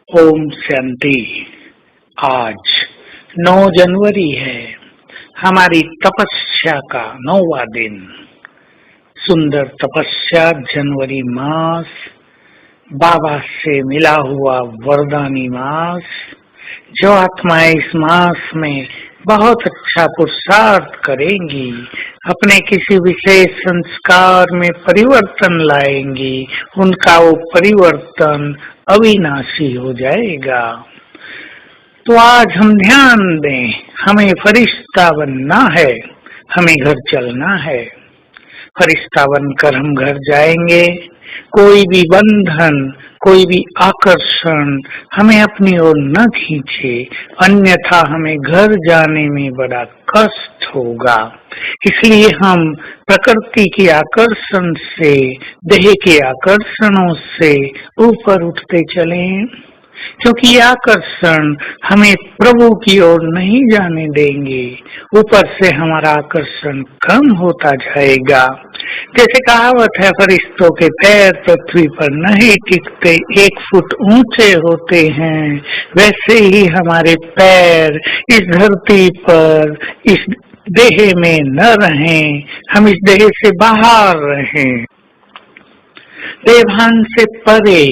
ओम शांति। आज 9 जनवरी है, हमारी तपस्या का 9वां दिन। सुंदर तपस्या जनवरी मास, बाबा से मिला हुआ वरदानी मास। जो आत्माएं इस मास में बहुत अच्छा पुरुषार्थ करेंगी, अपने किसी विशेष संस्कार में परिवर्तन लाएंगी, उनका वो परिवर्तन अविनाशी हो जाएगा। तो आज हम ध्यान दें, हमें फरिश्ता बनना है, हमें घर चलना है। फरिश्ता बनकर हम घर जाएंगे। कोई भी बंधन, कोई भी आकर्षण हमें अपनी ओर न खींचे, अन्यथा हमें घर जाने में बड़ा कष्ट होगा। इसलिए हम प्रकृति के आकर्षण से, देह के आकर्षणों से ऊपर उठते चलें, क्योंकि ये आकर्षण हमें प्रभु की ओर नहीं जाने देंगे। ऊपर से हमारा आकर्षण कम होता जाएगा। जैसे कहावत है, फरिश्तों के पैर पृथ्वी पर नहीं टिकते, 1 फुट ऊंचे होते हैं, वैसे ही हमारे पैर इस धरती पर, इस देह में न रहें, हम इस देह से बाहर रहें, देवभान से परे।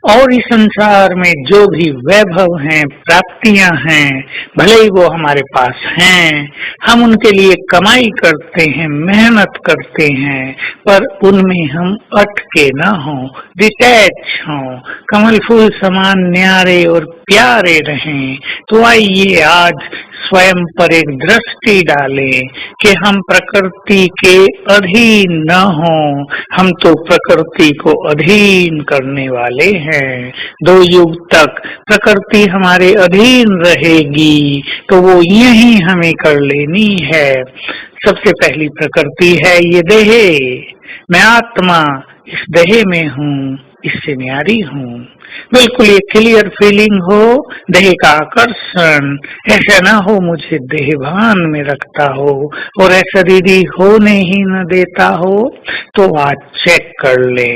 और इस संसार में जो भी वैभव हैं, प्राप्तियां हैं, भले ही वो हमारे पास हैं, हम उनके लिए कमाई करते हैं, मेहनत करते हैं, पर उनमें हम अटके न हों, डिटैच हों, कमल फूल समान न्यारे और प्यारे रहें। तो आइए आज स्वयं पर एक दृष्टि डालें कि हम प्रकृति के अधीन न हों। हम तो प्रकृति को अधीन करने वाले हैं। 2 युग तक प्रकृति हमारे अधीन रहेगी, तो वो यही हमें कर लेनी है। सबसे पहली प्रकृति है ये देह। मैं आत्मा इस देह में हूँ, इससे न्यारी हूँ। बिल्कुल ये क्लियर फीलिंग हो, देह का आकर्षण ऐसा ना हो मुझे देहभान में रखता हो और ऐसा दीदी होने ही न देता हो। तो आज चेक कर ले,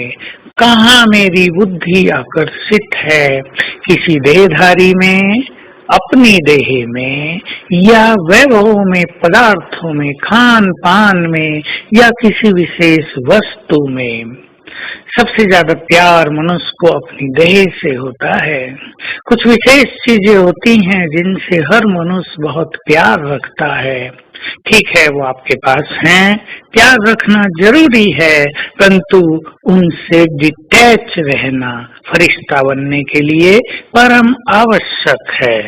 कहाँ मेरी बुद्धि आकर्षित है, किसी देहधारी में, अपनी देह में, या वैभव में, पदार्थों में, खान पान में, या किसी विशेष वस्तु में। सबसे ज्यादा प्यार मनुष्य को अपनी देह से होता है। कुछ विशेष चीजें होती हैं जिनसे हर मनुष्य बहुत प्यार रखता है। ठीक है, वो आपके पास हैं, प्यार रखना जरूरी है, परंतु उनसे डिटैच रहना फरिश्ता बनने के लिए परम आवश्यक है।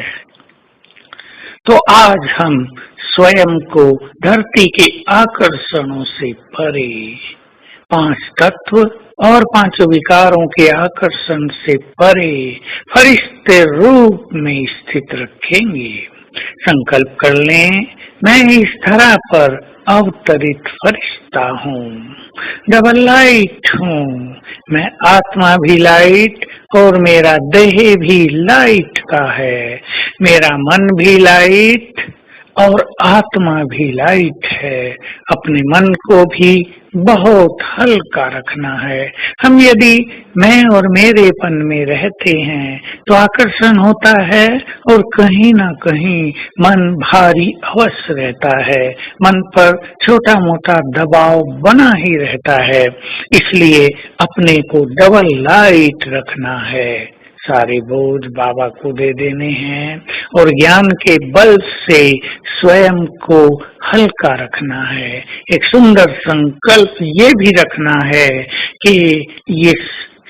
तो आज हम स्वयं को धरती के आकर्षणों से परे, 5 तत्व और 5 विकारों के आकर्षण से परे फरिश्ते रूप में स्थित रखेंगे। संकल्प कर लें, मैं इस धरा पर अवतरित फरिश्ता हूँ, डबल लाइट हूँ। मैं आत्मा भी लाइट और मेरा देह भी लाइट का है। मेरा मन भी लाइट और आत्मा भी लाइट है। अपने मन को भी बहुत हल्का रखना है। हम यदि मैं और मेरेपन में रहते हैं तो आकर्षण होता है और कहीं ना कहीं मन भारी अवश्य रहता है, मन पर छोटा मोटा दबाव बना ही रहता है। इसलिए अपने को डबल लाइट रखना है, सारे बोझ बाबा को दे देने हैं और ज्ञान के बल से स्वयं को हल्का रखना है। एक सुंदर संकल्प ये भी रखना है कि ये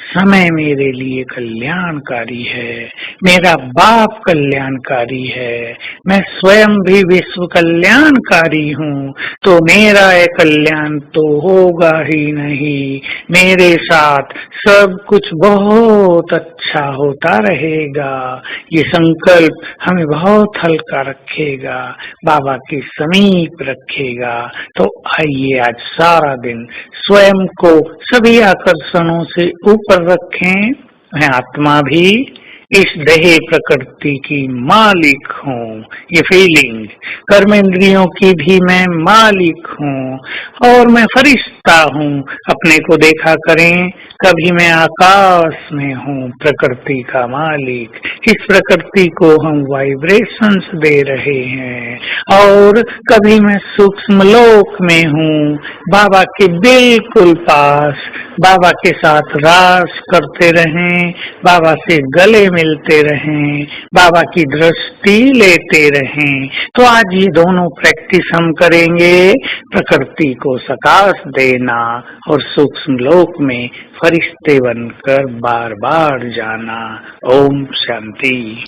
समय मेरे लिए कल्याणकारी है, मेरा बाप कल्याणकारी है, मैं स्वयं भी विश्व कल्याणकारी हूँ, तो मेरा ये कल्याण तो होगा ही नहीं, मेरे साथ सब कुछ बहुत अच्छा होता रहेगा। ये संकल्प हमें बहुत हल्का रखेगा, बाबा के समीप रखेगा। तो आइए आज सारा दिन स्वयं को सभी आकर्षणों से ऊपर रखें। मैं आत्मा भी, इस देह प्रकृति की मालिक हूँ, ये फीलिंग, कर्मेंद्रियों की भी मैं मालिक हूँ और मैं फरिश्ता हूँ। अपने को देखा करें, कभी मैं आकाश में हूँ, प्रकृति का मालिक। इस प्रकृति को हम वाइब्रेशंस दे रहे हैं और कभी मैं सूक्ष्म लोक में हूँ, बाबा के बिल्कुल पास। बाबा के साथ रास करते रहें, बाबा से गले मिलते रहें, बाबा की दृष्टि लेते रहें। तो आज ये दोनों प्रैक्टिस हम करेंगे, प्रकृति को सकाश देना और सूक्ष्म लोक में फरिश्ते बनकर बार बार जाना। ओम शांति।